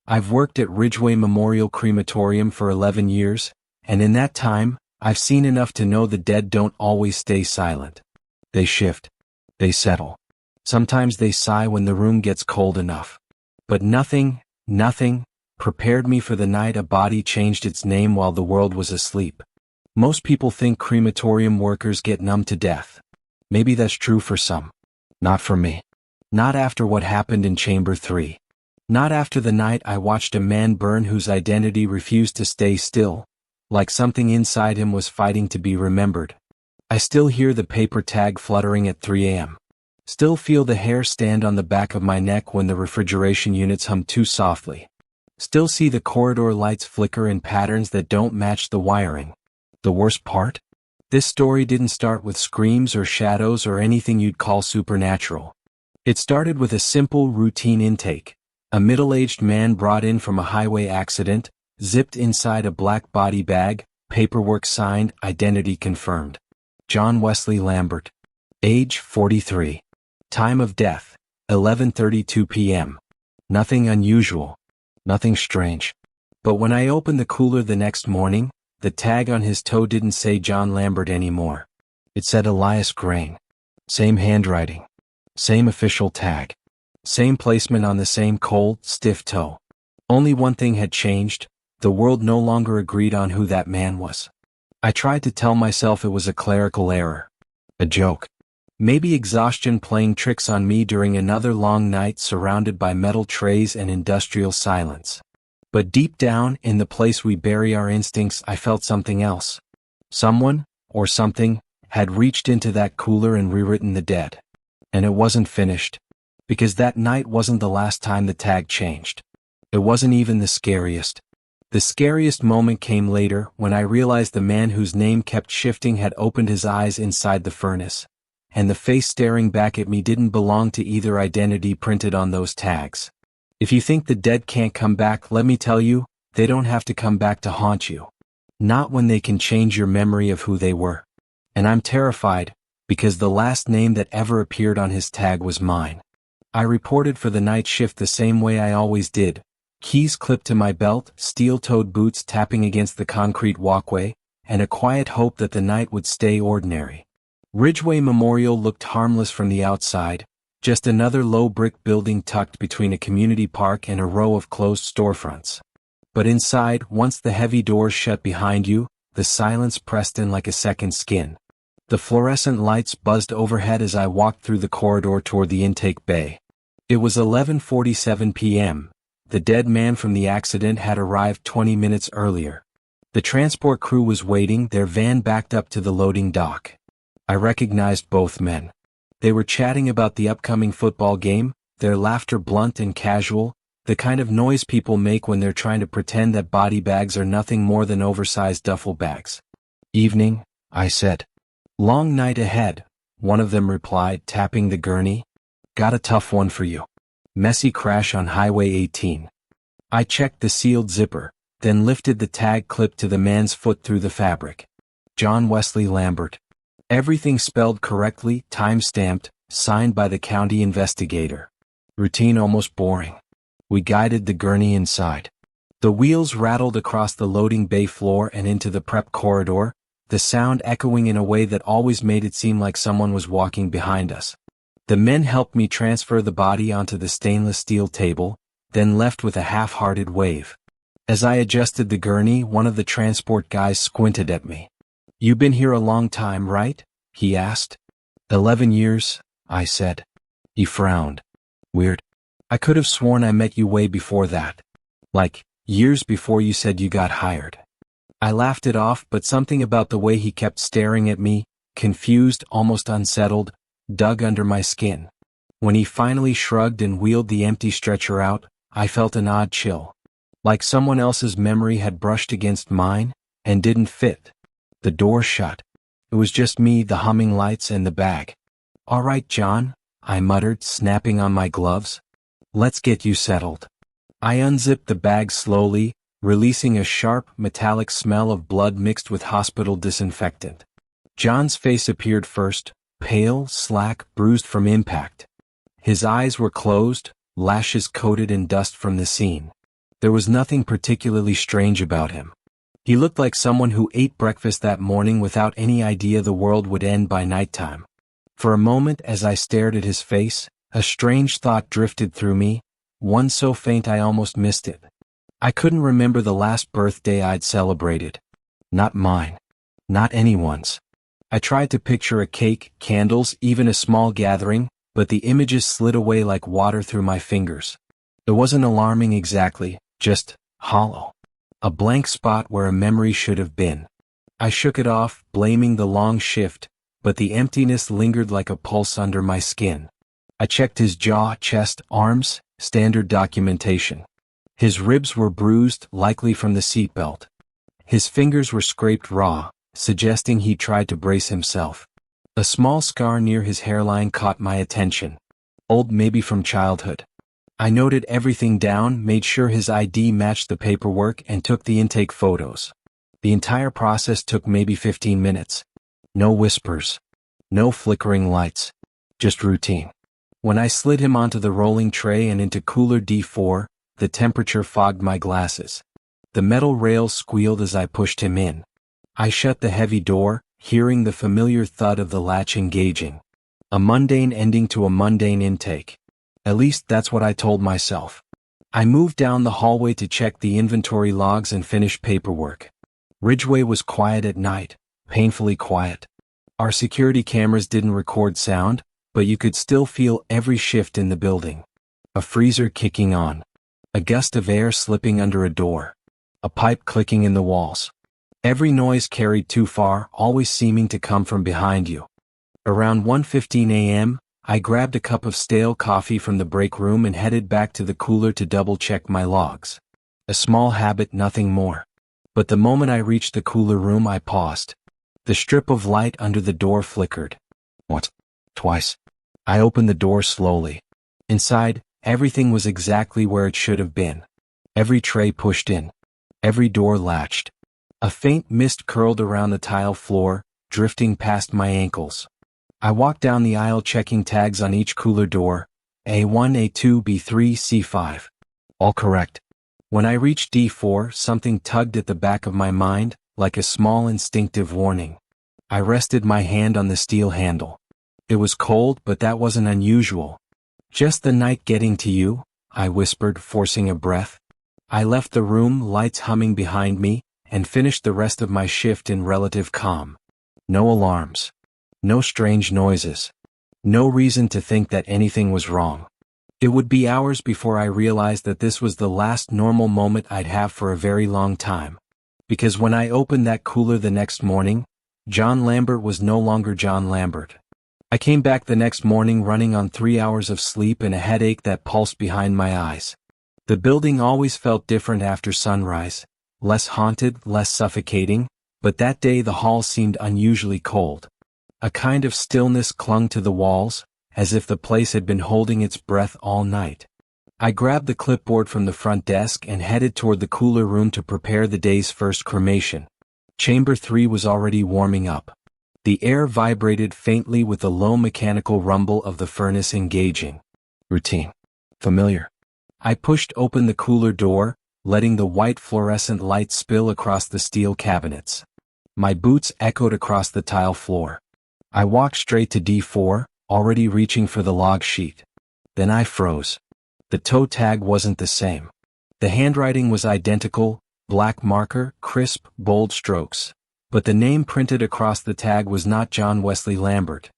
I've worked at Ridgeway Memorial Crematorium for 11 years, and in that time, I've seen enough to know the dead don't always stay silent. They shift. They settle. Sometimes they sigh when the room gets cold enough. But nothing prepared me for the night a body changed its name while the world was asleep. Most people think crematorium workers get numb to death. Maybe that's true for some. Not for me. Not after what happened in Chamber 3. Not after the night I watched a man burn whose identity refused to stay still, like something inside him was fighting to be remembered. I still hear the paper tag fluttering at 3 a.m. Still feel the hair stand on the back of my neck when the refrigeration units hum too softly. Still see the corridor lights flicker in patterns that don't match the wiring. The worst part? This story didn't start with screams or shadows or anything you'd call supernatural. It started with a simple, routine intake. A middle-aged man brought in from a highway accident, zipped inside a black body bag, paperwork signed, identity confirmed. John Wesley Lambert. Age 43. Time of death, 11:32 p.m. Nothing unusual. Nothing strange. But when I opened the cooler the next morning, the tag on his toe didn't say John Lambert anymore. It said Elias Grain. Same handwriting. Same official tag. Same placement on the same cold, stiff toe. Only one thing had changed. The world no longer agreed on who that man was. I tried to tell myself it was a clerical error. A joke. Maybe exhaustion playing tricks on me during another long night surrounded by metal trays and industrial silence. But deep down, in the place we bury our instincts, I felt something else. Someone, or something, had reached into that cooler and rewritten the dead. And it wasn't finished. Because that night wasn't the last time the tag changed. It wasn't even the scariest. The scariest moment came later, when I realized the man whose name kept shifting had opened his eyes inside the furnace. And the face staring back at me didn't belong to either identity printed on those tags. If you think the dead can't come back, let me tell you, they don't have to come back to haunt you. Not when they can change your memory of who they were. And I'm terrified, because the last name that ever appeared on his tag was mine. I reported for the night shift the same way I always did. Keys clipped to my belt, steel-toed boots tapping against the concrete walkway, and a quiet hope that the night would stay ordinary. Ridgeway Memorial looked harmless from the outside, just another low brick building tucked between a community park and a row of closed storefronts. But inside, once the heavy doors shut behind you, the silence pressed in like a second skin. The fluorescent lights buzzed overhead as I walked through the corridor toward the intake bay. It was 11:47 p.m. The dead man from the accident had arrived 20 minutes earlier. The transport crew was waiting, their van backed up to the loading dock. I recognized both men. They were chatting about the upcoming football game, their laughter blunt and casual, the kind of noise people make when they're trying to pretend that body bags are nothing more than oversized duffel bags. "Evening," I said. "Long night ahead," one of them replied, tapping the gurney. "Got a tough one for you. Messy crash on Highway 18. I checked the sealed zipper, then lifted the tag clipped to the man's foot through the fabric. John Wesley Lambert. Everything spelled correctly, time-stamped, signed by the county investigator. Routine almost boring. We guided the gurney inside. The wheels rattled across the loading bay floor and into the prep corridor, the sound echoing in a way that always made it seem like someone was walking behind us. The men helped me transfer the body onto the stainless steel table, then left with a half-hearted wave. As I adjusted the gurney, one of the transport guys squinted at me. "You been here a long time, right?" he asked. 11 years, I said. He frowned. "Weird. I could have sworn I met you way before that. Like, years before you said you got hired." I laughed it off, but something about the way he kept staring at me, confused, almost unsettled, dug under my skin. When he finally shrugged and wheeled the empty stretcher out, I felt an odd chill. Like someone else's memory had brushed against mine, and didn't fit. The door shut. It was just me, the humming lights, and the bag. "All right, John," I muttered, snapping on my gloves. "Let's get you settled." I unzipped the bag slowly, releasing a sharp, metallic smell of blood mixed with hospital disinfectant. John's face appeared first, pale, slack, bruised from impact. His eyes were closed, lashes coated in dust from the scene. There was nothing particularly strange about him. He looked like someone who ate breakfast that morning without any idea the world would end by nighttime. For a moment, as I stared at his face, a strange thought drifted through me, one so faint I almost missed it. I couldn't remember the last birthday I'd celebrated. Not mine. Not anyone's. I tried to picture a cake, candles, even a small gathering, but the images slid away like water through my fingers. It wasn't alarming exactly, just hollow. A blank spot where a memory should have been. I shook it off, blaming the long shift, but the emptiness lingered like a pulse under my skin. I checked his jaw, chest, arms, standard documentation. His ribs were bruised, likely from the seatbelt. His fingers were scraped raw, suggesting he tried to brace himself. A small scar near his hairline caught my attention. Old, maybe from childhood. I noted everything down, made sure his ID matched the paperwork, and took the intake photos. The entire process took maybe 15 minutes. No whispers. No flickering lights. Just routine. When I slid him onto the rolling tray and into cooler D4, the temperature fogged my glasses. The metal rails squealed as I pushed him in. I shut the heavy door, hearing the familiar thud of the latch engaging. A mundane ending to a mundane intake. At least that's what I told myself. I moved down the hallway to check the inventory logs and finish paperwork. Ridgeway was quiet at night, painfully quiet. Our security cameras didn't record sound, but you could still feel every shift in the building. A freezer kicking on. A gust of air slipping under a door. A pipe clicking in the walls. Every noise carried too far, always seeming to come from behind you. Around 1:15 a.m., I grabbed a cup of stale coffee from the break room and headed back to the cooler to double-check my logs. A small habit, nothing more. But the moment I reached the cooler room, I paused. The strip of light under the door flickered. Once. Twice. I opened the door slowly. Inside, everything was exactly where it should have been. Every tray pushed in. Every door latched. A faint mist curled around the tile floor, drifting past my ankles. I walked down the aisle checking tags on each cooler door. A1, A2, B3, C5. All correct. When I reached D4, something tugged at the back of my mind, like a small instinctive warning. I rested my hand on the steel handle. It was cold, but that wasn't unusual. Just the night getting to you, I whispered, forcing a breath. I left the room, lights humming behind me, and finished the rest of my shift in relative calm. No alarms. No strange noises. No reason to think that anything was wrong. It would be hours before I realized that this was the last normal moment I'd have for a very long time. Because when I opened that cooler the next morning, John Lambert was no longer John Lambert. I came back the next morning running on 3 hours of sleep and a headache that pulsed behind my eyes. The building always felt different after sunrise, less haunted, less suffocating, but that day the hall seemed unusually cold. A kind of stillness clung to the walls, as if the place had been holding its breath all night. I grabbed the clipboard from the front desk and headed toward the cooler room to prepare the day's first cremation. Chamber 3 was already warming up. The air vibrated faintly with the low mechanical rumble of the furnace engaging. Routine. Familiar. I pushed open the cooler door, letting the white fluorescent light spill across the steel cabinets. My boots echoed across the tile floor. I walked straight to D4, already reaching for the log sheet. Then I froze. The toe tag wasn't the same. The handwriting was identical, black marker, crisp, bold strokes. But the name printed across the tag was not John Wesley Lambert.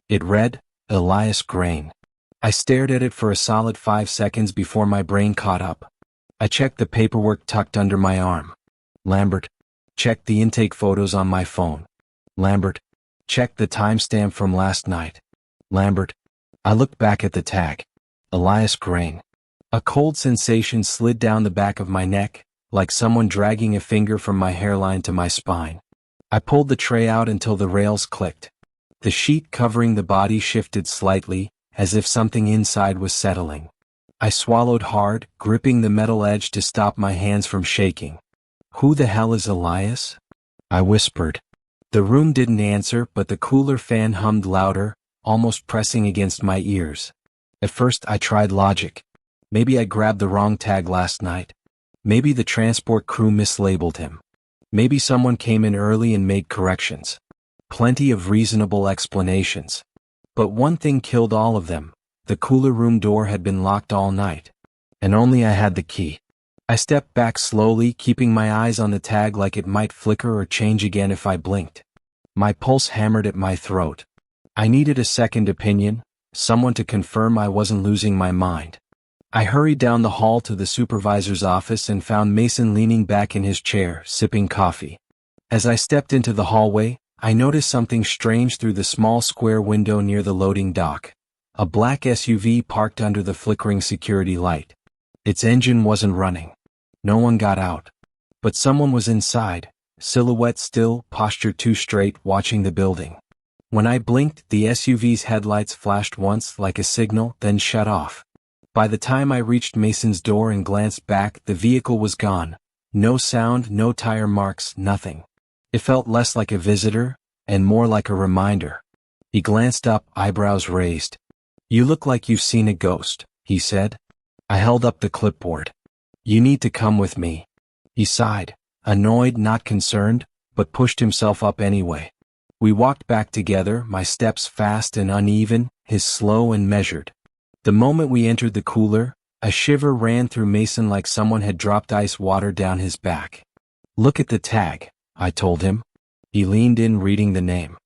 It read, Elias Grain. I stared at it for a solid 5 seconds before my brain caught up. I checked the paperwork tucked under my arm. Lambert. Checked the intake photos on my phone. Lambert. Checked the timestamp from last night. Lambert. I looked back at the tag. Elias Grain. A cold sensation slid down the back of my neck, like someone dragging a finger from my hairline to my spine. I pulled the tray out until the rails clicked. The sheet covering the body shifted slightly, as if something inside was settling. I swallowed hard, gripping the metal edge to stop my hands from shaking. Who the hell is Elias? I whispered. The room didn't answer, but the cooler fan hummed louder, almost pressing against my ears. At first I tried logic. Maybe I grabbed the wrong tag last night. Maybe the transport crew mislabeled him. Maybe someone came in early and made corrections. Plenty of reasonable explanations. But one thing killed all of them. The cooler room door had been locked all night. And only I had the key. I stepped back slowly, keeping my eyes on the tag like it might flicker or change again if I blinked. My pulse hammered at my throat. I needed a second opinion, someone to confirm I wasn't losing my mind. I hurried down the hall to the supervisor's office and found Mason leaning back in his chair, sipping coffee. As I stepped into the hallway, I noticed something strange through the small square window near the loading dock. A black SUV parked under the flickering security light. Its engine wasn't running. No one got out. But someone was inside, silhouette still, posture too straight, watching the building. When I blinked, the SUV's headlights flashed once like a signal, then shut off. By the time I reached Mason's door and glanced back, the vehicle was gone. No sound, no tire marks, nothing. It felt less like a visitor, and more like a reminder. He glanced up, eyebrows raised. "You look like you've seen a ghost," he said. I held up the clipboard. "You need to come with me." He sighed, annoyed, not concerned, but pushed himself up anyway. We walked back together, my steps fast and uneven, his slow and measured. The moment we entered the cooler, a shiver ran through Mason like someone had dropped ice water down his back. "Look at the tag," I told him. He leaned in, reading the name.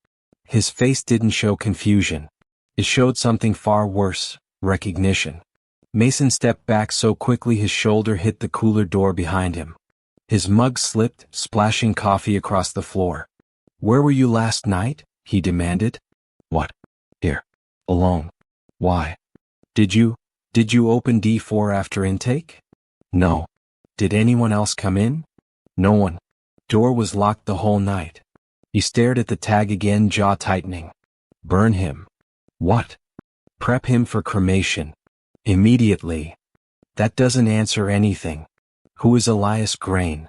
His face didn't show confusion. It showed something far worse, recognition. Mason stepped back so quickly his shoulder hit the cooler door behind him. His mug slipped, splashing coffee across the floor. "Where were you last night?" he demanded. "What? Here. Alone. Why? Did you open D4 after intake?" "No." "Did anyone else come in?" "No one. Door was locked the whole night." He stared at the tag again, jaw tightening. "Burn him." "What?" "Prep him for cremation. Immediately." "That doesn't answer anything. Who is Elias Grain?"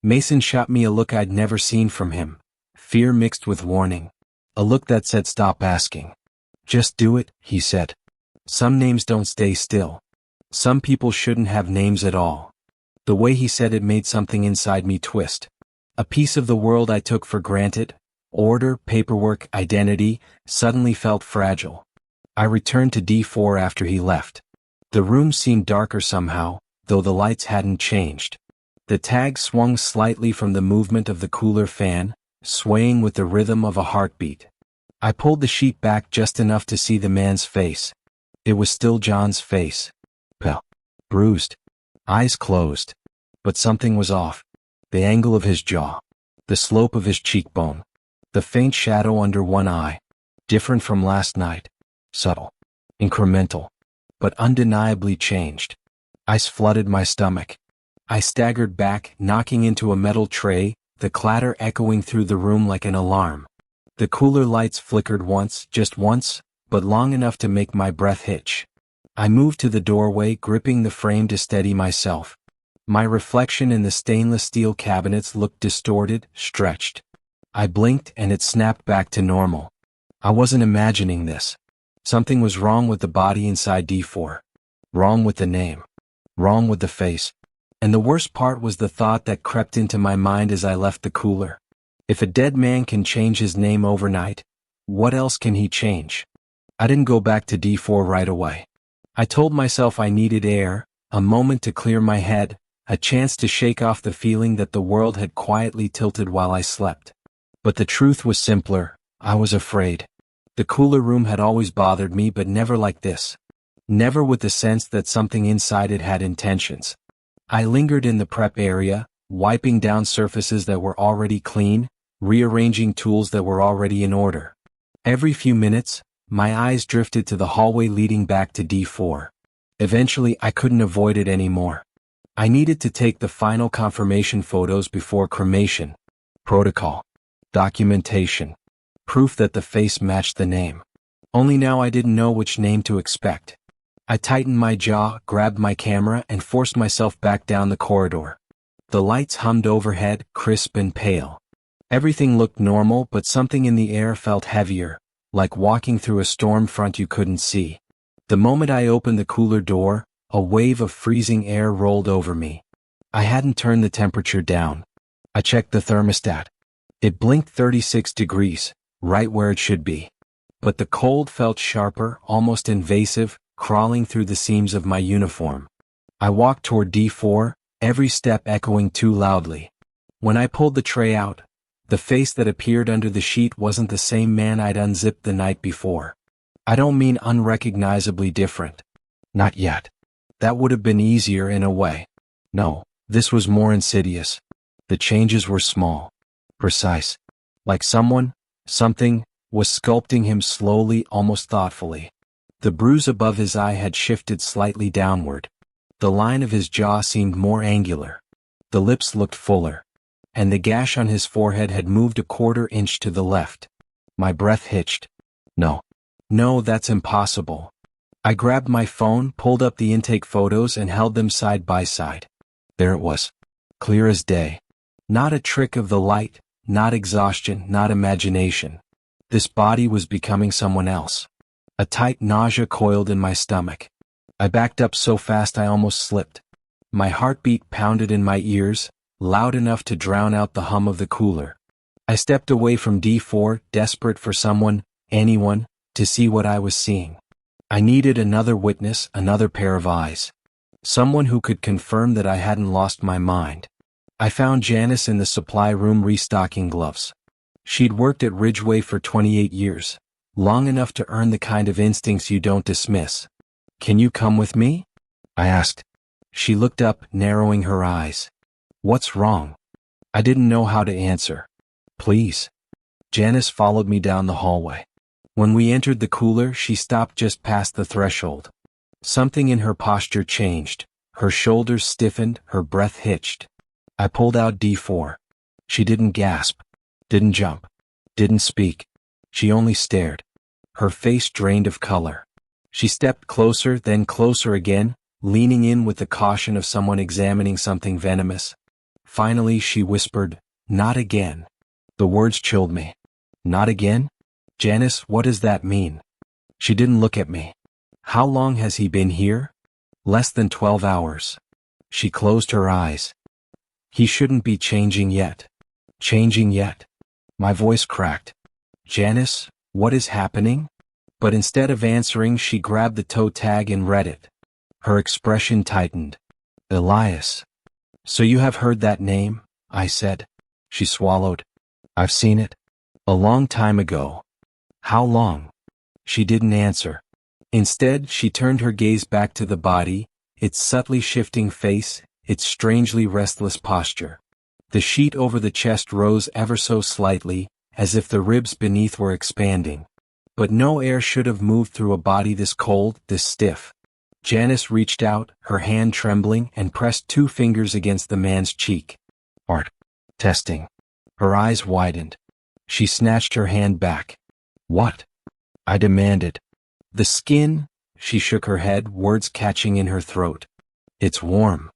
Mason shot me a look I'd never seen from him. Fear mixed with warning. A look that said stop asking. "Just do it," he said. "Some names don't stay still. Some people shouldn't have names at all." The way he said it made something inside me twist. A piece of the world I took for granted, order, paperwork, identity, suddenly felt fragile. I returned to D4 after he left. The room seemed darker somehow, though the lights hadn't changed. The tag swung slightly from the movement of the cooler fan, swaying with the rhythm of a heartbeat. I pulled the sheet back just enough to see the man's face. It was still John's face. Pale, bruised, eyes closed. But something was off. The angle of his jaw, the slope of his cheekbone, the faint shadow under one eye. Different from last night. Subtle, incremental, but undeniably changed. Ice flooded my stomach. I staggered back, knocking into a metal tray, the clatter echoing through the room like an alarm. The cooler lights flickered once, just once, but long enough to make my breath hitch. I moved to the doorway, gripping the frame to steady myself. My reflection in the stainless steel cabinets looked distorted, stretched. I blinked and it snapped back to normal. I wasn't imagining this. Something was wrong with the body inside D4. Wrong with the name. Wrong with the face. And the worst part was the thought that crept into my mind as I left the cooler. If a dead man can change his name overnight, what else can he change? I didn't go back to D4 right away. I told myself I needed air, a moment to clear my head, a chance to shake off the feeling that the world had quietly tilted while I slept. But the truth was simpler. I was afraid. The cooler room had always bothered me, but never like this. Never with the sense that something inside it had intentions. I lingered in the prep area, wiping down surfaces that were already clean, rearranging tools that were already in order. Every few minutes, my eyes drifted to the hallway leading back to D4. Eventually, I couldn't avoid it anymore. I needed to take the final confirmation photos before cremation. Protocol. Documentation. Proof that the face matched the name. Only now I didn't know which name to expect. I tightened my jaw, grabbed my camera, and forced myself back down the corridor. The lights hummed overhead, crisp and pale. Everything looked normal, but something in the air felt heavier, like walking through a storm front you couldn't see. The moment I opened the cooler door, a wave of freezing air rolled over me. I hadn't turned the temperature down. I checked the thermostat. It blinked 36 degrees, right where it should be. But the cold felt sharper, almost invasive, crawling through the seams of my uniform. I walked toward D4, every step echoing too loudly. When I pulled the tray out, the face that appeared under the sheet wasn't the same man I'd unzipped the night before. I don't mean unrecognizably different. Not yet. That would have been easier in a way. No, this was more insidious. The changes were small, precise. Like something, was sculpting him slowly, almost thoughtfully. The bruise above his eye had shifted slightly downward. The line of his jaw seemed more angular. The lips looked fuller. And the gash on his forehead had moved a quarter inch to the left. My breath hitched. No, that's impossible. I grabbed my phone, pulled up the intake photos and held them side by side. There it was. Clear as day. Not a trick of the light, not exhaustion, not imagination. This body was becoming someone else. A tight nausea coiled in my stomach. I backed up so fast I almost slipped. My heartbeat pounded in my ears, loud enough to drown out the hum of the cooler. I stepped away from D4, desperate for someone, anyone, to see what I was seeing. I needed another witness, another pair of eyes. Someone who could confirm that I hadn't lost my mind. I found Janice in the supply room restocking gloves. She'd worked at Ridgeway for 28 years, long enough to earn the kind of instincts you don't dismiss. "Can you come with me?" I asked. She looked up, narrowing her eyes. "What's wrong?" I didn't know how to answer. "Please." Janice followed me down the hallway. When we entered the cooler, she stopped just past the threshold. Something in her posture changed. Her shoulders stiffened, her breath hitched. I pulled out D4. She didn't gasp, didn't jump, didn't speak. She only stared. Her face drained of color. She stepped closer, then closer again, leaning in with the caution of someone examining something venomous. Finally, she whispered, "Not again." The words chilled me. "Not again? Janice, what does that mean?" She didn't look at me. "How long has he been here?" "Less than 12 hours. She closed her eyes. "He shouldn't be changing yet." "Changing yet?" My voice cracked. "Janice, what is happening?" But instead of answering, she grabbed the toe tag and read it. Her expression tightened. "Elias." "So you have heard that name?" I said. She swallowed. "I've seen it. A long time ago." "How long?" She didn't answer. Instead, she turned her gaze back to the body, its subtly shifting face, its strangely restless posture. The sheet over the chest rose ever so slightly, as if the ribs beneath were expanding. But no air should have moved through a body this cold, this stiff. Janice reached out, her hand trembling, and pressed 2 fingers against the man's cheek. "Art. Testing." Her eyes widened. She snatched her hand back. "What?" I demanded. "The skin," she shook her head, words catching in her throat. "It's warm."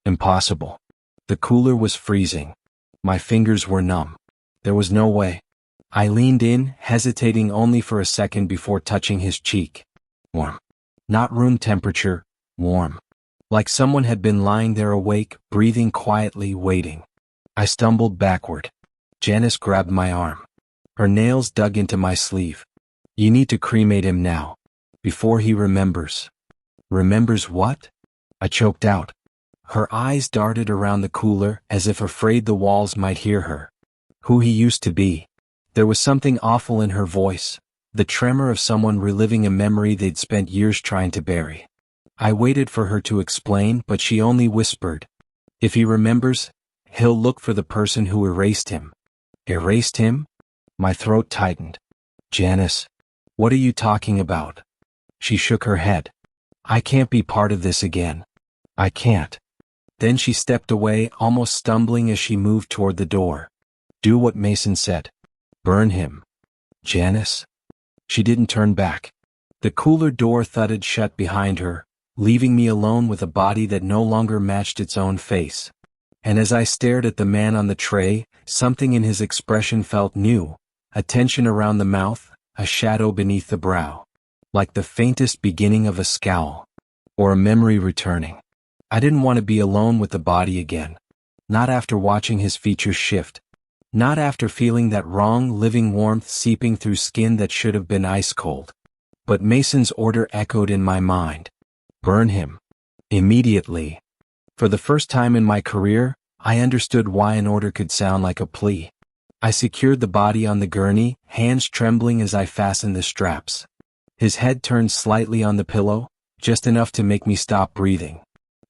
Impossible. The cooler was freezing. My fingers were numb. There was no way. I leaned in, hesitating only for a second before touching his cheek. Warm. Not room temperature, warm. Like someone had been lying there awake, breathing quietly, waiting. I stumbled backward. Janice grabbed my arm. Her nails dug into my sleeve. "You need to cremate him now. Before he remembers." "Remembers what?" I choked out. Her eyes darted around the cooler, as if afraid the walls might hear her. "Who he used to be." There was something awful in her voice, the tremor of someone reliving a memory they'd spent years trying to bury. I waited for her to explain, but she only whispered, "If he remembers, he'll look for the person who erased him." "Erased him?" My throat tightened. "Janice, what are you talking about?" She shook her head. "I can't be part of this again. I can't." Then she stepped away, almost stumbling as she moved toward the door. "Do what Mason said. Burn him." "Janice?" She didn't turn back. The cooler door thudded shut behind her, leaving me alone with a body that no longer matched its own face. And as I stared at the man on the tray, something in his expression felt new, a tension around the mouth, a shadow beneath the brow. Like the faintest beginning of a scowl. Or a memory returning. I didn't want to be alone with the body again. Not after watching his features shift. Not after feeling that wrong living warmth seeping through skin that should have been ice cold. But Mason's order echoed in my mind. Burn him. Immediately. For the first time in my career, I understood why an order could sound like a plea. I secured the body on the gurney, hands trembling as I fastened the straps. His head turned slightly on the pillow, just enough to make me stop breathing.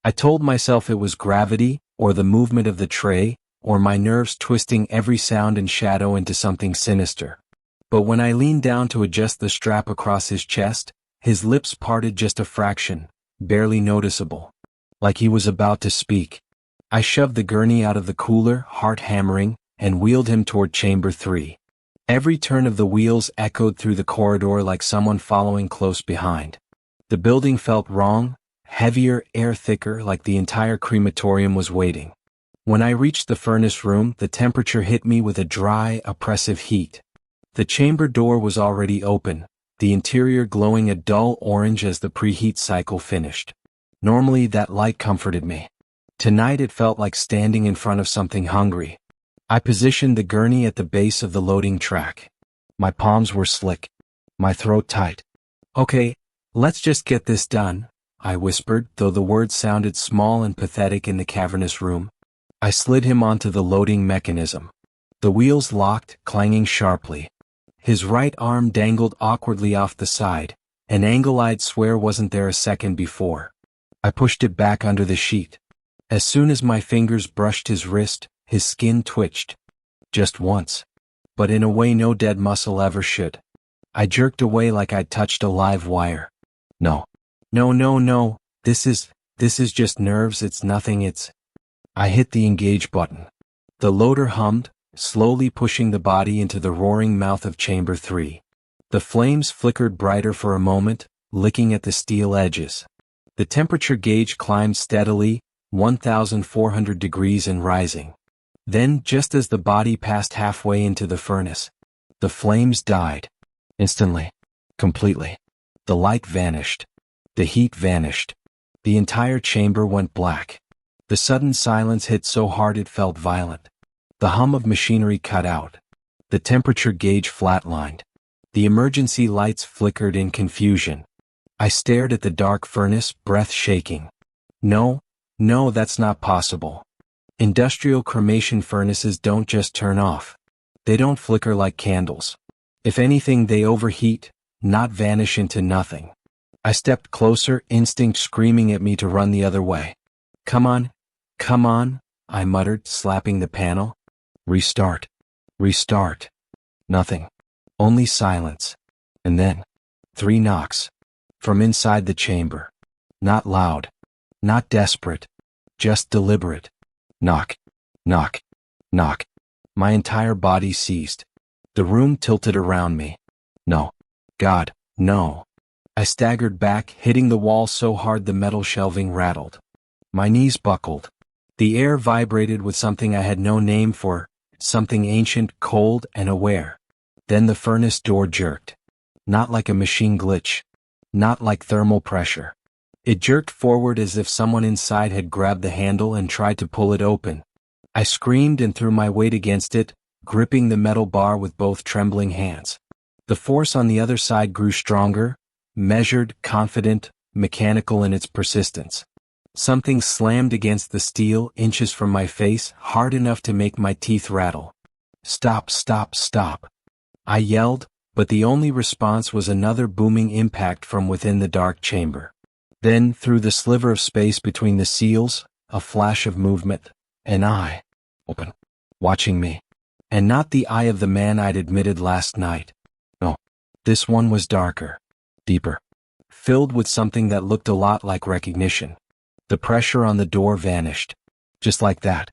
I told myself it was gravity, or the movement of the tray, or my nerves twisting every sound and shadow into something sinister. But when I leaned down to adjust the strap across his chest, his lips parted just a fraction, barely noticeable. Like he was about to speak. I shoved the gurney out of the cooler, heart hammering, and wheeled him toward Chamber 3. Every turn of the wheels echoed through the corridor like someone following close behind. The building felt wrong, heavier, air thicker, like the entire crematorium was waiting. When I reached the furnace room, the temperature hit me with a dry, oppressive heat. The chamber door was already open, the interior glowing a dull orange as the preheat cycle finished. Normally that light comforted me. Tonight it felt like standing in front of something hungry. I positioned the gurney at the base of the loading track. My palms were slick. My throat tight. Okay, let's just get this done, I whispered, though the words sounded small and pathetic in the cavernous room. I slid him onto the loading mechanism. The wheels locked, clanging sharply. His right arm dangled awkwardly off the side, an angle I'd swear wasn't there a second before. I pushed it back under the sheet. As soon as my fingers brushed his wrist, his skin twitched. Just once. But in a way no dead muscle ever should. I jerked away like I'd touched a live wire. No. No. This is just nerves, it's nothing, it's... I hit the engage button. The loader hummed, slowly pushing the body into the roaring mouth of Chamber 3. The flames flickered brighter for a moment, licking at the steel edges. The temperature gauge climbed steadily, 1,400 degrees and rising. Then, just as the body passed halfway into the furnace, the flames died. Instantly. Completely. The light vanished. The heat vanished. The entire chamber went black. The sudden silence hit so hard it felt violent. The hum of machinery cut out. The temperature gauge flatlined. The emergency lights flickered in confusion. I stared at the dark furnace, breath shaking. No, that's not possible. Industrial cremation furnaces don't just turn off. They don't flicker like candles. If anything, they overheat, not vanish into nothing. I stepped closer, instinct screaming at me to run the other way. Come on, I muttered, slapping the panel. Restart. Nothing. Only silence. And then, 3 knocks. From inside the chamber. Not loud. Not desperate. Just deliberate. Knock. My entire body seized. The room tilted around me. No. God, no. I staggered back, hitting the wall so hard the metal shelving rattled. My knees buckled. The air vibrated with something I had no name for, something ancient, cold, and aware. Then the furnace door jerked. Not like a machine glitch. Not like thermal pressure. It jerked forward as if someone inside had grabbed the handle and tried to pull it open. I screamed and threw my weight against it, gripping the metal bar with both trembling hands. The force on the other side grew stronger, measured, confident, mechanical in its persistence. Something slammed against the steel, inches from my face, hard enough to make my teeth rattle. Stop. I yelled, but the only response was another booming impact from within the dark chamber. Then, through the sliver of space between the seals, a flash of movement, an eye, open, watching me. And not the eye of the man I'd admitted last night. No, this one was darker, deeper, filled with something that looked a lot like recognition. The pressure on the door vanished. Just like that.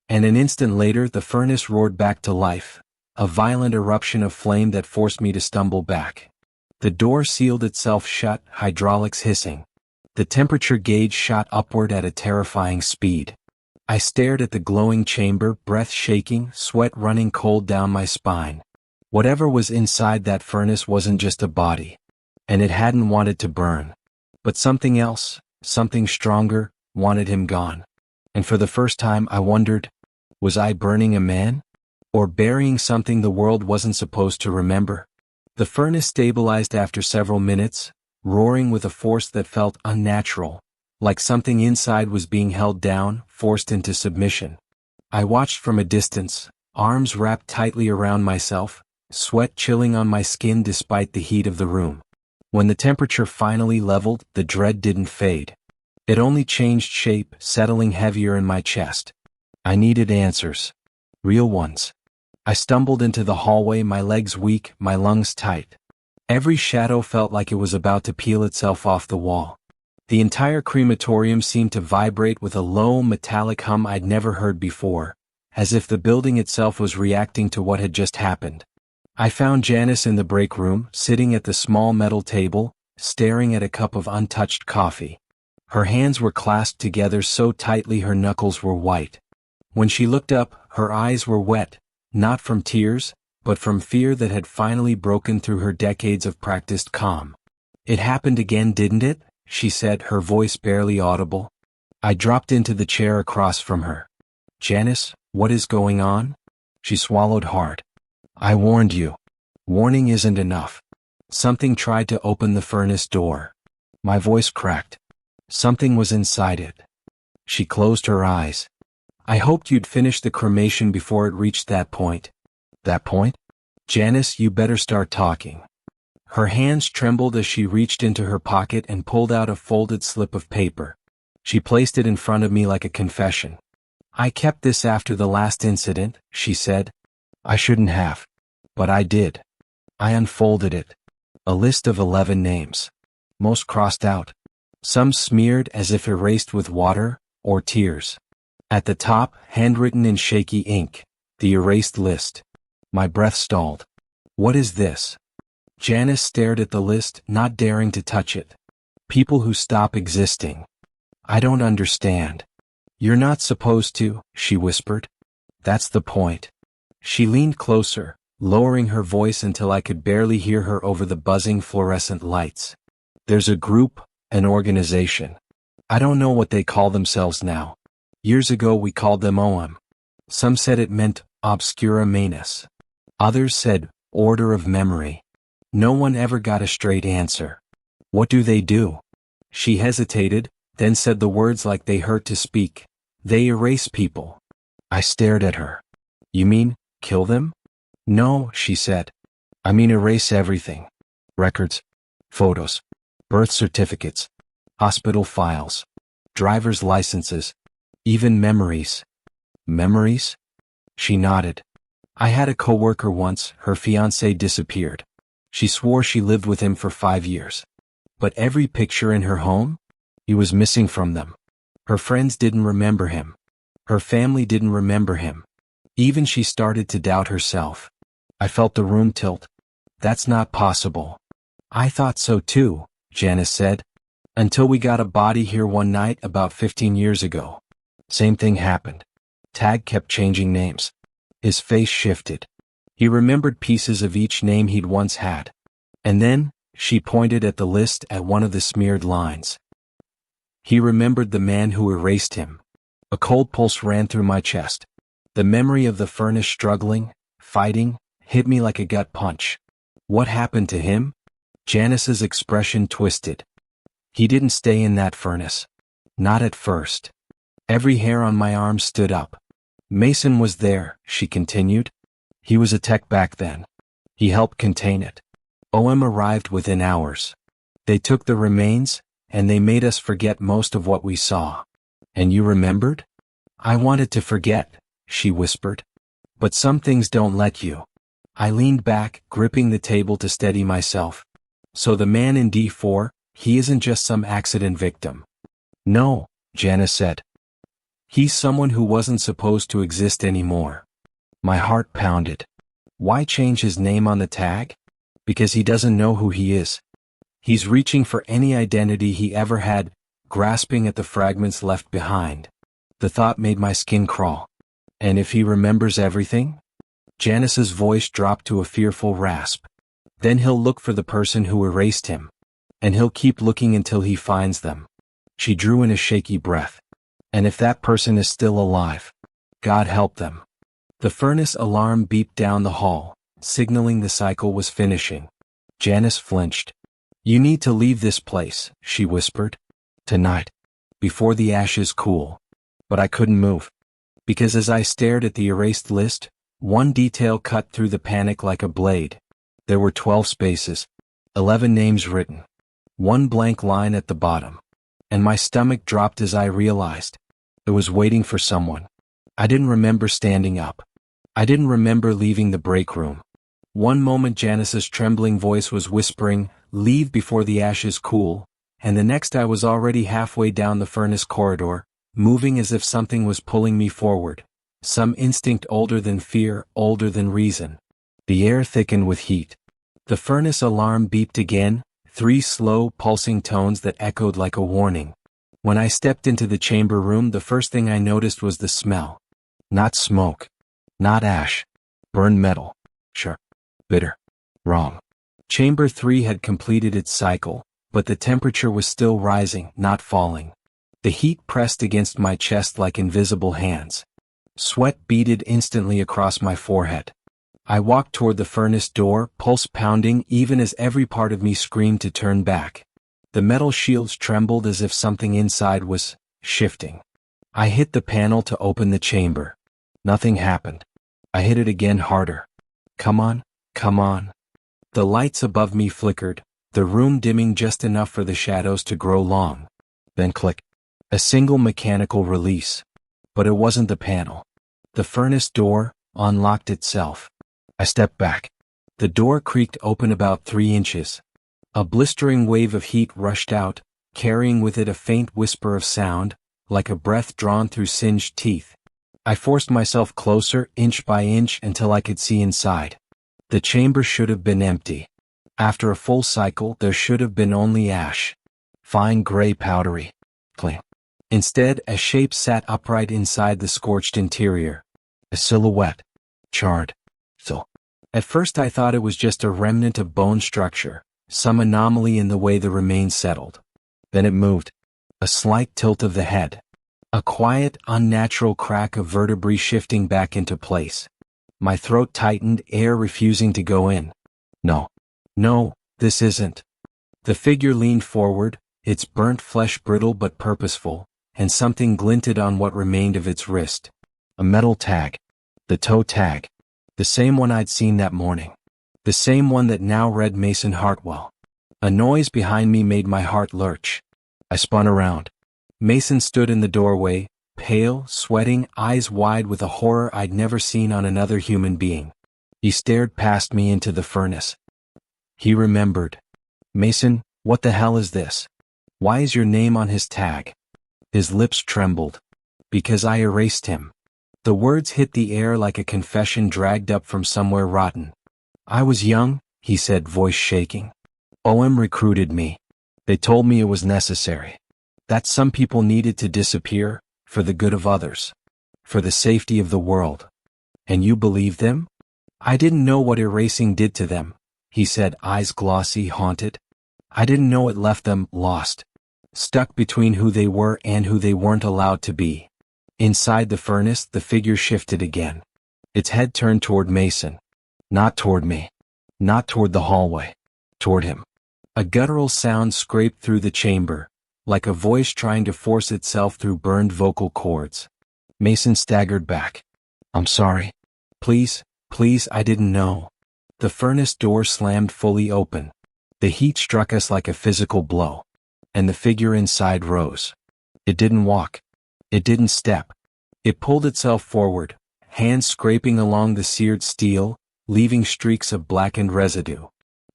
And an instant later the furnace roared back to life, a violent eruption of flame that forced me to stumble back. The door sealed itself shut, hydraulics hissing. The temperature gauge shot upward at a terrifying speed. I stared at the glowing chamber, breath shaking, sweat running cold down my spine. Whatever was inside that furnace wasn't just a body. And it hadn't wanted to burn. But something else, something stronger, wanted him gone. And for the first time I wondered, was I burning a man? Or burying something the world wasn't supposed to remember? The furnace stabilized after several minutes, roaring with a force that felt unnatural, like something inside was being held down, forced into submission. I watched from a distance, arms wrapped tightly around myself, sweat chilling on my skin despite the heat of the room. When the temperature finally leveled, the dread didn't fade. It only changed shape, settling heavier in my chest. I needed answers. Real ones. I stumbled into the hallway, my legs weak, my lungs tight. Every shadow felt like it was about to peel itself off the wall. The entire crematorium seemed to vibrate with a low, metallic hum I'd never heard before, as if the building itself was reacting to what had just happened. I found Janice in the break room, sitting at the small metal table, staring at a cup of untouched coffee. Her hands were clasped together so tightly her knuckles were white. When she looked up, her eyes were wet, not from tears, but from fear that had finally broken through her decades of practiced calm. "It happened again, didn't it?" she said, her voice barely audible. I dropped into the chair across from her. "Janice, what is going on?" She swallowed hard. "I warned you. Warning isn't enough. Something tried to open the furnace door." My voice cracked. Something was inside it. She closed her eyes. "I hoped you'd finish the cremation before it reached that point." "That point?" "Janice, you better start talking." Her hands trembled as she reached into her pocket and pulled out a folded slip of paper. She placed it in front of me like a confession. "I kept this after the last incident," she said. "I shouldn't have. But I did." I unfolded it. A list of 11 names. Most crossed out. Some smeared as if erased with water or tears. At the top, handwritten in shaky ink, the erased list. My breath stalled. "What is this?" Janice stared at the list, not daring to touch it. "People who stop existing." "I don't understand." "You're not supposed to," she whispered. "That's the point." She leaned closer, lowering her voice until I could barely hear her over the buzzing fluorescent lights. "There's a group, an organization. I don't know what they call themselves now. Years ago we called them OM. Some said it meant obscura manus. Others said Order of Memory. No one ever got a straight answer. What do they do?" She hesitated, then said the words like they hurt to speak. "They erase people." I stared at her. "You mean, kill them?" "No," she said. "I mean erase everything. Records, photos, birth certificates, hospital files, driver's licenses, even memories." "Memories?" She nodded. "I had a coworker once, her fiancé disappeared. She swore she lived with him for 5 years. But every picture in her home? He was missing from them. Her friends didn't remember him. Her family didn't remember him. Even she started to doubt herself." I felt the room tilt. "That's not possible." "I thought so too," Janice said. "Until we got a body here one night about 15 years ago. Same thing happened. Tag kept changing names." His face shifted. He remembered pieces of each name he'd once had. And then, she pointed at the list at one of the smeared lines. He remembered the man who erased him. A cold pulse ran through my chest. The memory of the furnace struggling, fighting, hit me like a gut punch. What happened to him? Janice's expression twisted. He didn't stay in that furnace. Not at first. Every hair on my arm stood up. Mason was there, she continued. He was a tech back then. He helped contain it. OM arrived within hours. They took the remains, and they made us forget most of what we saw. And you remembered? I wanted to forget, she whispered. But some things don't let you. I leaned back, gripping the table to steady myself. So the man in D4, he isn't just some accident victim. No, Janice said. He's someone who wasn't supposed to exist anymore. My heart pounded. Why change his name on the tag? Because he doesn't know who he is. He's reaching for any identity he ever had, grasping at the fragments left behind. The thought made my skin crawl. And if he remembers everything? Janice's voice dropped to a fearful rasp. Then he'll look for the person who erased him. And he'll keep looking until he finds them. She drew in a shaky breath. And if that person is still alive, God help them. The furnace alarm beeped down the hall, signaling the cycle was finishing. Janice flinched. "You need to leave this place," she whispered. "Tonight. Before the ashes cool." But I couldn't move. Because as I stared at the erased list, one detail cut through the panic like a blade. There were 12 spaces, 11 names written, one blank line at the bottom. And my stomach dropped as I realized it was waiting for someone. I didn't remember standing up. I didn't remember leaving the break room. One moment Janice's trembling voice was whispering, "Leave before the ashes cool," and the next I was already halfway down the furnace corridor, moving as if something was pulling me forward. Some instinct older than fear, older than reason. The air thickened with heat. The furnace alarm beeped again, 3 slow, pulsing tones that echoed like a warning. When I stepped into the chamber room, the first thing I noticed was the smell. Not smoke. Not ash. Burned metal. Sure. Bitter. Wrong. Chamber 3 had completed its cycle, but the temperature was still rising, not falling. The heat pressed against my chest like invisible hands. Sweat beaded instantly across my forehead. I walked toward the furnace door, pulse pounding even as every part of me screamed to turn back. The metal shields trembled as if something inside was shifting. I hit the panel to open the chamber. Nothing happened. I hit it again harder. Come on, come on. The lights above me flickered, the room dimming just enough for the shadows to grow long. Then click. A single mechanical release. But it wasn't the panel. The furnace door unlocked itself. I stepped back. The door creaked open about 3 inches. A blistering wave of heat rushed out, carrying with it a faint whisper of sound, like a breath drawn through singed teeth. I forced myself closer, inch by inch, until I could see inside. The chamber should have been empty. After a full cycle, there should have been only ash. Fine gray powdery. Clean. Instead, a shape sat upright inside the scorched interior. A silhouette. Charred. So. At first I thought it was just a remnant of bone structure, some anomaly in the way the remains settled. Then it moved. A slight tilt of the head. A quiet, unnatural crack of vertebrae shifting back into place. My throat tightened, air refusing to go in. No. No, this isn't. The figure leaned forward, its burnt flesh brittle but purposeful, and something glinted on what remained of its wrist. A metal tag. The toe tag. The same one I'd seen that morning. The same one that now read Mason Hartwell. A noise behind me made my heart lurch. I spun around. Mason stood in the doorway, pale, sweating, eyes wide with a horror I'd never seen on another human being. He stared past me into the furnace. He remembered. "Mason, what the hell is this? Why is your name on his tag?" His lips trembled. "Because I erased him." The words hit the air like a confession dragged up from somewhere rotten. "I was young," he said, voice shaking. "OM recruited me. They told me it was necessary. That some people needed to disappear, for the good of others. For the safety of the world. And you believed them?" "I didn't know what erasing did to them," he said, eyes glossy, haunted. "I didn't know it left them lost. Stuck between who they were and who they weren't allowed to be." Inside the furnace, the figure shifted again. Its head turned toward Mason. Not toward me. Not toward the hallway. Toward him. A guttural sound scraped through the chamber, like a voice trying to force itself through burned vocal cords. Mason staggered back. "I'm sorry. Please, please, I didn't know." The furnace door slammed fully open. The heat struck us like a physical blow. And the figure inside rose. It didn't walk. It didn't step. It pulled itself forward, hands scraping along the seared steel, leaving streaks of blackened residue.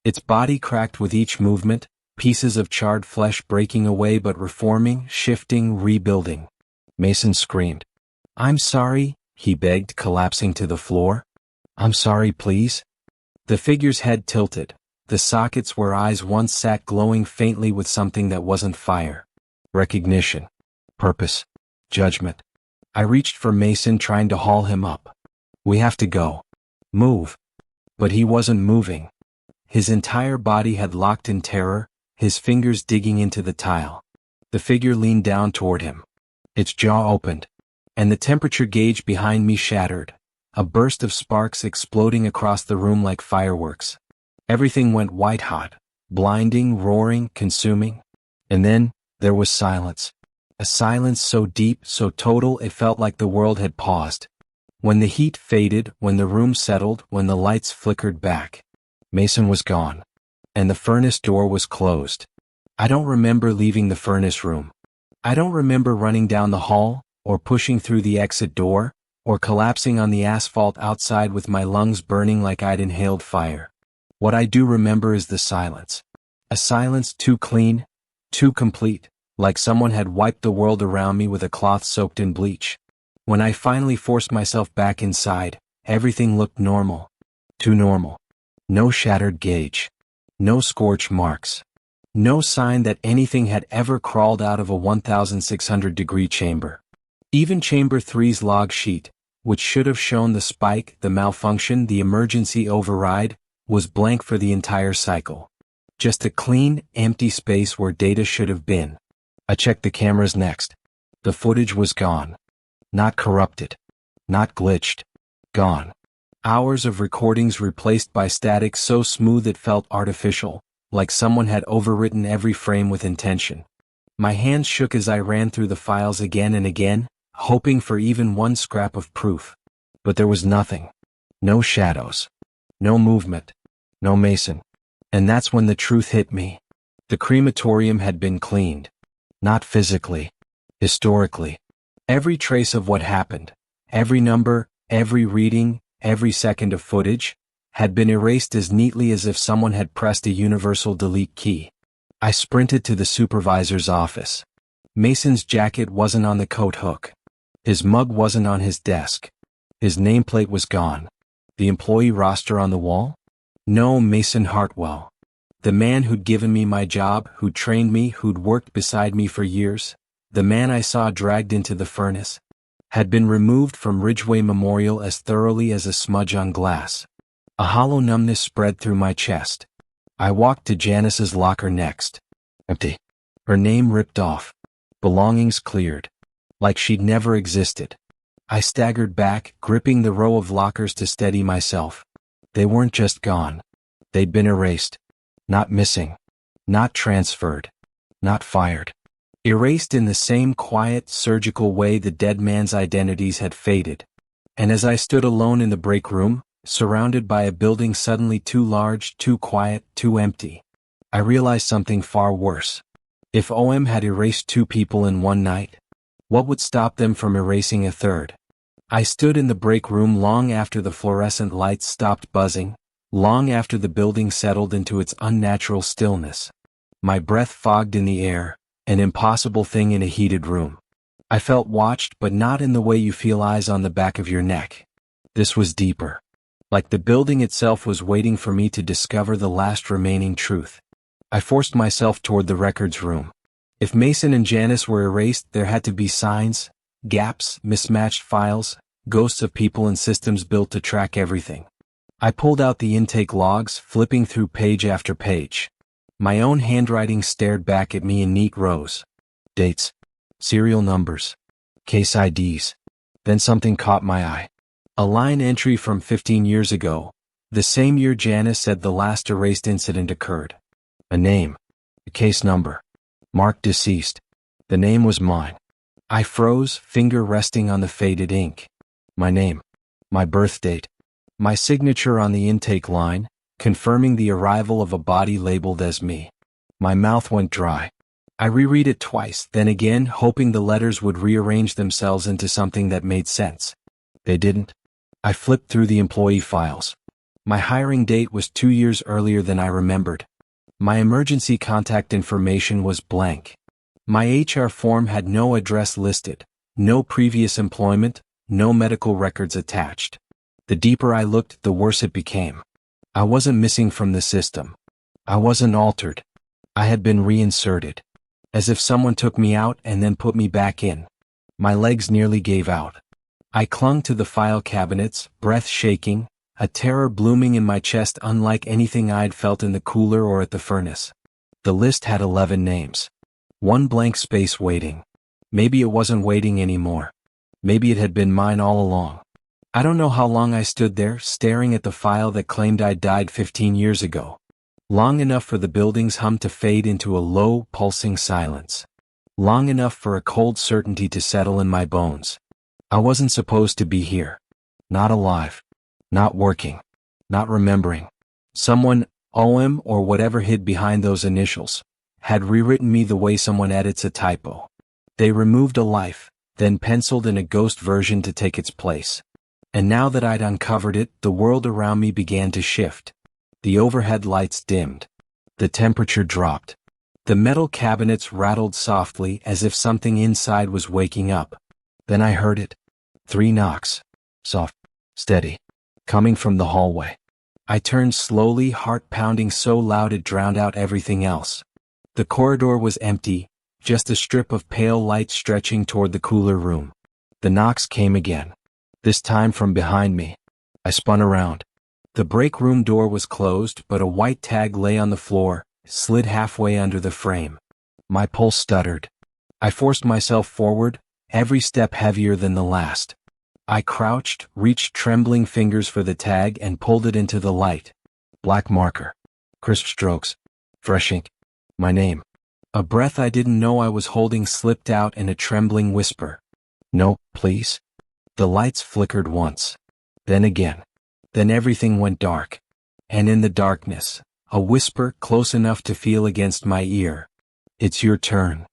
Its body cracked with each movement, pieces of charred flesh breaking away but reforming, shifting, rebuilding. Mason screamed. "I'm sorry," he begged, collapsing to the floor. "I'm sorry, please." The figure's head tilted, the sockets where eyes once sat glowing faintly with something that wasn't fire. Recognition. Purpose. Judgment. I reached for Mason, trying to haul him up. "We have to go. Move." But he wasn't moving. His entire body had locked in terror, his fingers digging into the tile. The figure leaned down toward him. Its jaw opened, and the temperature gauge behind me shattered, a burst of sparks exploding across the room like fireworks. Everything went white-hot, blinding, roaring, consuming. And then, there was silence. A silence so deep, so total it felt like the world had paused. When the heat faded, when the room settled, when the lights flickered back, Mason was gone. And the furnace door was closed. I don't remember leaving the furnace room. I don't remember running down the hall, or pushing through the exit door, or collapsing on the asphalt outside with my lungs burning like I'd inhaled fire. What I do remember is the silence. A silence too clean, too complete, like someone had wiped the world around me with a cloth soaked in bleach. When I finally forced myself back inside, everything looked normal. Too normal. No shattered gauge. No scorch marks. No sign that anything had ever crawled out of a 1,600-degree chamber. Even Chamber 3's log sheet, which should have shown the spike, the malfunction, the emergency override, was blank for the entire cycle. Just a clean, empty space where data should have been. I checked the cameras next. The footage was gone. Not corrupted. Not glitched. Gone. Hours of recordings replaced by static so smooth it felt artificial, like someone had overwritten every frame with intention. My hands shook as I ran through the files again and again, hoping for even one scrap of proof. But there was nothing. No shadows. No movement. No Mason. And that's when the truth hit me. The crematorium had been cleaned. Not physically. Historically. Every trace of what happened, every number, every reading, every second of footage, had been erased as neatly as if someone had pressed a universal delete key. I sprinted to the supervisor's office. Mason's jacket wasn't on the coat hook. His mug wasn't on his desk. His nameplate was gone. The employee roster on the wall? No Mason Hartwell. The man who'd given me my job, who'd trained me, who'd worked beside me for years, the man I saw dragged into the furnace, had been removed from Ridgeway Memorial as thoroughly as a smudge on glass. A hollow numbness spread through my chest. I walked to Janice's locker next. Empty. Her name ripped off. Belongings cleared. Like she'd never existed. I staggered back, gripping the row of lockers to steady myself. They weren't just gone. They'd been erased. Not missing. Not transferred. Not fired. Erased in the same quiet, surgical way the dead man's identities had faded. And as I stood alone in the break room, surrounded by a building suddenly too large, too quiet, too empty, I realized something far worse. If OM had erased 2 people in one night, what would stop them from erasing a third? I stood in the break room long after the fluorescent lights stopped buzzing, long after the building settled into its unnatural stillness. My breath fogged in the air, an impossible thing in a heated room. I felt watched, but not in the way you feel eyes on the back of your neck. This was deeper. Like the building itself was waiting for me to discover the last remaining truth. I forced myself toward the records room. If Mason and Janice were erased, there had to be signs, gaps, mismatched files, ghosts of people and systems built to track everything. I pulled out the intake logs, flipping through page after page. My own handwriting stared back at me in neat rows. Dates. Serial numbers. Case IDs. Then something caught my eye. A line entry from 15 years ago, the same year Janice said the last erased incident occurred. A name. A case number. Marked deceased. The name was mine. I froze, finger resting on the faded ink. My name. My birth date. My signature on the intake line, confirming the arrival of a body labeled as me. My mouth went dry. I reread it twice, then again, hoping the letters would rearrange themselves into something that made sense. They didn't. I flipped through the employee files. My hiring date was 2 years earlier than I remembered. My emergency contact information was blank. My HR form had no address listed, no previous employment, no medical records attached. The deeper I looked, the worse it became. I wasn't missing from the system. I wasn't altered. I had been reinserted. As if someone took me out and then put me back in. My legs nearly gave out. I clung to the file cabinets, breath shaking, a terror blooming in my chest unlike anything I'd felt in the cooler or at the furnace. The list had 11 names. One blank space waiting. Maybe it wasn't waiting anymore. Maybe it had been mine all along. I don't know how long I stood there, staring at the file that claimed I'd died 15 years ago. Long enough for the building's hum to fade into a low, pulsing silence. Long enough for a cold certainty to settle in my bones. I wasn't supposed to be here. Not alive. Not working. Not remembering. Someone, OM or whatever hid behind those initials, had rewritten me the way someone edits a typo. They removed a life, then penciled in a ghost version to take its place. And now that I'd uncovered it, the world around me began to shift. The overhead lights dimmed. The temperature dropped. The metal cabinets rattled softly as if something inside was waking up. Then I heard it. 3 knocks. Soft, steady, coming from the hallway. I turned slowly, heart pounding so loud it drowned out everything else. The corridor was empty, just a strip of pale light stretching toward the cooler room. The knocks came again. This time from behind me. I spun around. The break room door was closed, but a white tag lay on the floor, slid halfway under the frame. My pulse stuttered. I forced myself forward, every step heavier than the last. I crouched, reached trembling fingers for the tag and pulled it into the light. Black marker. Crisp strokes. Fresh ink. My name. A breath I didn't know I was holding slipped out in a trembling whisper. No, please. The lights flickered once. Then again. Then everything went dark. And in the darkness, a whisper close enough to feel against my ear. It's your turn.